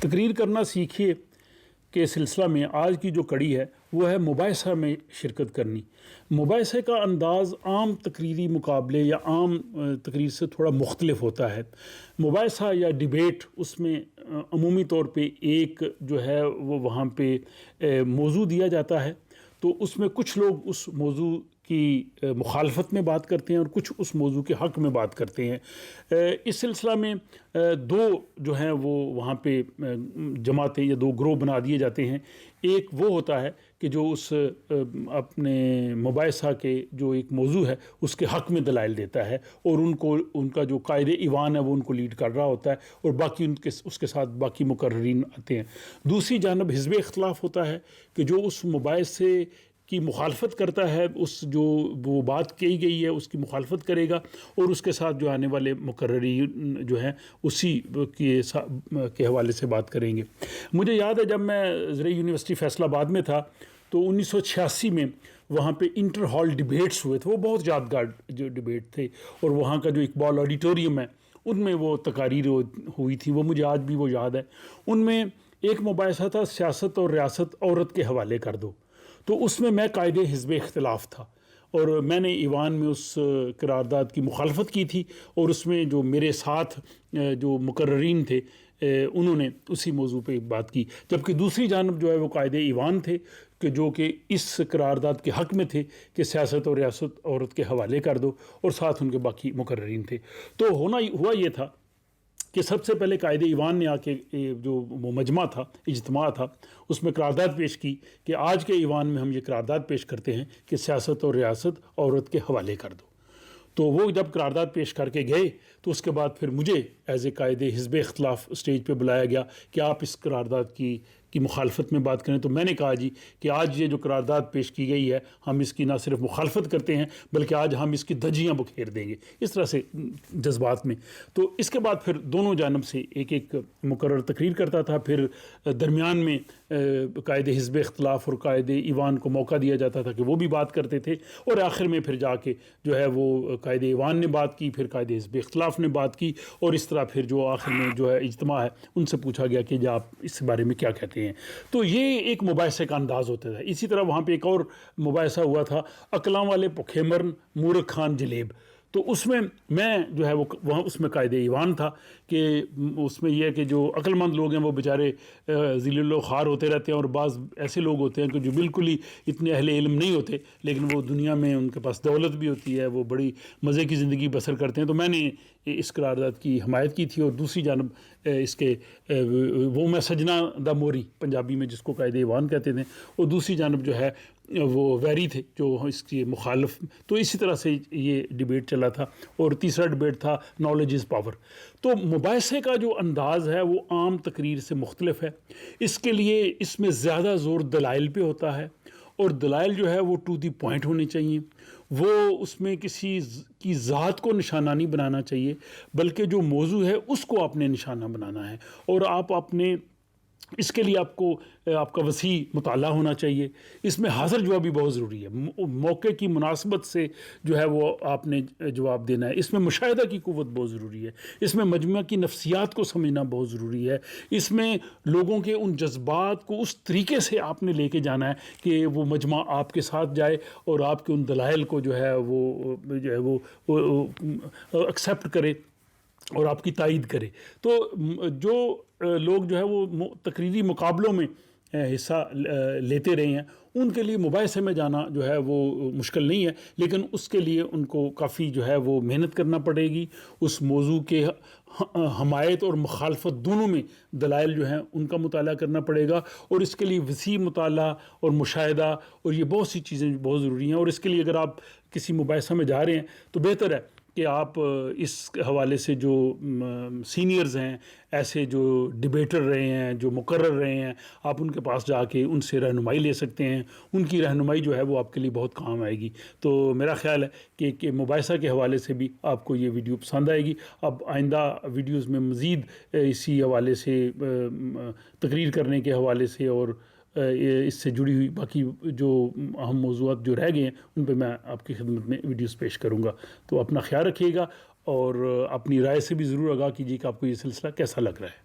تقریر کرنا سیکھیے کے سلسلہ میں آج کی جو کڑی ہے وہ ہے مباحثہ میں شرکت کرنی۔ مباحثے کا انداز عام تقریری مقابلے یا عام تقریر سے تھوڑا مختلف ہوتا ہے۔ مباحثہ یا ڈیبیٹ اس میں عمومی طور پہ ایک جو ہے وہ وہاں پہ موضوع دیا جاتا ہے، تو اس میں کچھ لوگ اس موضوع کی مخالفت میں بات کرتے ہیں اور کچھ اس موضوع کے حق میں بات کرتے ہیں۔ اس سلسلہ میں دو جو ہیں وہ وہاں پہ جماعتیں یا دو گروہ بنا دیے جاتے ہیں۔ ایک وہ ہوتا ہے کہ جو اس اپنے مباحثہ کے جو ایک موضوع ہے اس کے حق میں دلائل دیتا ہے، اور ان کا جو قائد ایوان ہے وہ ان کو لیڈ کر رہا ہوتا ہے، اور باقی اس کے ساتھ باقی مقررین آتے ہیں۔ دوسری جانب حزب اختلاف ہوتا ہے کہ جو اس مباحثے کی مخالفت کرتا ہے، اس جو وہ بات کہی گئی ہے اس کی مخالفت کرے گا، اور اس کے ساتھ جو آنے والے مقررین جو ہیں اسی کے حوالے سے بات کریں گے۔ مجھے یاد ہے جب میں زرعی یونیورسٹی فیصل آباد میں تھا تو 1986 میں وہاں پہ انٹر ہال ڈیبیٹس ہوئے تھے، وہ بہت یادگار جو ڈیبیٹ تھے، اور وہاں کا جو اقبال آڈیٹوریم ہے ان میں وہ تقاریر ہوئی تھی، وہ مجھے آج بھی وہ یاد ہے۔ ان میں ایک مباحثہ تھا سیاست اور ریاست عورت کے حوالے کر دو، تو اس میں میں قائد حزب اختلاف تھا، اور میں نے ایوان میں اس قرارداد کی مخالفت کی تھی، اور اس میں جو میرے ساتھ جو مقررین تھے انہوں نے اسی موضوع پہ بات کی، جبکہ دوسری جانب جو ہے وہ قائد ایوان تھے کہ جو کہ اس قرارداد کے حق میں تھے کہ سیاست اور ریاست عورت کے حوالے کر دو، اور ساتھ ان کے باقی مقررین تھے۔ تو ہوا یہ تھا کہ سب سے پہلے قائد ایوان نے آ کے جو وہ مجمع تھا، اجتماع تھا، اس میں قرارداد پیش کی کہ آج کے ایوان میں ہم یہ قرارداد پیش کرتے ہیں کہ سیاست اور ریاست عورت کے حوالے کر دو۔ تو وہ جب قرارداد پیش کر کے گئے تو اس کے بعد پھر مجھے ایز اے قائد حزب اختلاف اسٹیج پہ بلایا گیا کہ آپ اس قرارداد کی مخالفت میں بات کریں۔ تو میں نے کہا جی کہ آج یہ جو قرارداد پیش کی گئی ہے ہم اس کی نہ صرف مخالفت کرتے ہیں بلکہ آج ہم اس کی دھجیاں بکھیر دیں گے، اس طرح سے جذبات میں۔ تو اس کے بعد پھر دونوں جانب سے ایک ایک مقرر تقریر کرتا تھا، پھر درمیان میں قائد حزب اختلاف اور قائد ایوان کو موقع دیا جاتا تھا کہ وہ بھی بات کرتے تھے، اور آخر میں پھر جا کے جو ہے وہ قائد ایوان نے بات کی، پھر قائد حزب اختلاف نے بات کی، اور اس طرح پھر جو آخر میں جو ہے اجتماع ہے ان سے پوچھا گیا کہ آپ اس بارے میں کیا کہتے ہیں۔ تو یہ ایک مباحثے کا انداز ہوتا تھا۔ اسی طرح وہاں پہ ایک اور مباحثہ ہوا تھا اقلاں والے بھوکے مرن مورخ خان جلیب، تو اس میں جو ہے وہ وہاں اس میں قائد ایوان تھا کہ اس میں یہ ہے کہ جو عقل مند لوگ ہیں وہ بیچارے ذلیل و خوار ہوتے رہتے ہیں، اور بعض ایسے لوگ ہوتے ہیں کہ جو بالکل ہی اتنے اہل علم نہیں ہوتے لیکن وہ دنیا میں ان کے پاس دولت بھی ہوتی ہے، وہ بڑی مزے کی زندگی بسر کرتے ہیں۔ تو میں نے اس قرارداد کی حمایت کی تھی، اور دوسری جانب اس کے وہ میں سجنا دا موری پنجابی میں جس کو قائد ایوان کہتے تھے، اور دوسری جانب جو ہے وہ ویری تھے جو اس کے مخالف۔ تو اسی طرح سے یہ ڈیبیٹ چلا تھا، اور تیسرا ڈیبیٹ تھا نالج از پاور۔ تو مباحثے کا جو انداز ہے وہ عام تقریر سے مختلف ہے، اس کے لیے اس میں زیادہ زور دلائل پہ ہوتا ہے، اور دلائل جو ہے وہ ٹو دی پوائنٹ ہونے چاہیے، وہ اس میں کسی کی ذات کو نشانہ نہیں بنانا چاہیے بلکہ جو موضوع ہے اس کو آپ نے نشانہ بنانا ہے، اور آپ اپنے اس کے لیے آپ کا وسیع مطالعہ ہونا چاہیے۔ اس میں حاضر جوابی بہت ضروری ہے، موقع کی مناسبت سے جو ہے وہ آپ نے جواب دینا ہے۔ اس میں مشاہدہ کی قوت بہت ضروری ہے، اس میں مجمع کی نفسیات کو سمجھنا بہت ضروری ہے، اس میں لوگوں کے ان جذبات کو اس طریقے سے آپ نے لے کے جانا ہے کہ وہ مجمع آپ کے ساتھ جائے اور آپ کے ان دلائل کو جو ہے وہ ایکسیپٹ کرے اور آپ کی تائید کرے۔ تو جو لوگ جو ہے وہ تقریری مقابلوں میں حصہ لیتے رہے ہیں ان کے لیے مباحثے میں جانا جو ہے وہ مشکل نہیں ہے، لیکن اس کے لیے ان کو کافی جو ہے وہ محنت کرنا پڑے گی، اس موضوع کے حمایت اور مخالفت دونوں میں دلائل جو ہیں ان کا مطالعہ کرنا پڑے گا، اور اس کے لیے وسیع مطالعہ اور مشاہدہ اور یہ بہت سی چیزیں بہت ضروری ہیں۔ اور اس کے لیے اگر آپ کسی مباحثہ میں جا رہے ہیں تو بہتر ہے کہ آپ اس حوالے سے جو سینئرز ہیں، ایسے جو ڈیبیٹر رہے ہیں، جو مقرر رہے ہیں، آپ ان کے پاس جا کے ان سے رہنمائی لے سکتے ہیں، ان کی رہنمائی جو ہے وہ آپ کے لیے بہت کام آئے گی۔ تو میرا خیال ہے کہ مباحثہ کے حوالے سے بھی آپ کو یہ ویڈیو پسند آئے گی۔ اب آئندہ ویڈیوز میں مزید اسی حوالے سے تقریر کرنے کے حوالے سے اور اس سے جڑی ہوئی باقی جو اہم موضوعات جو رہ گئے ہیں ان پہ میں آپ کی خدمت میں ویڈیوز پیش کروں گا۔ تو اپنا خیال رکھیے گا، اور اپنی رائے سے بھی ضرور آگاہ کیجیے کہ آپ کو یہ سلسلہ کیسا لگ رہا ہے۔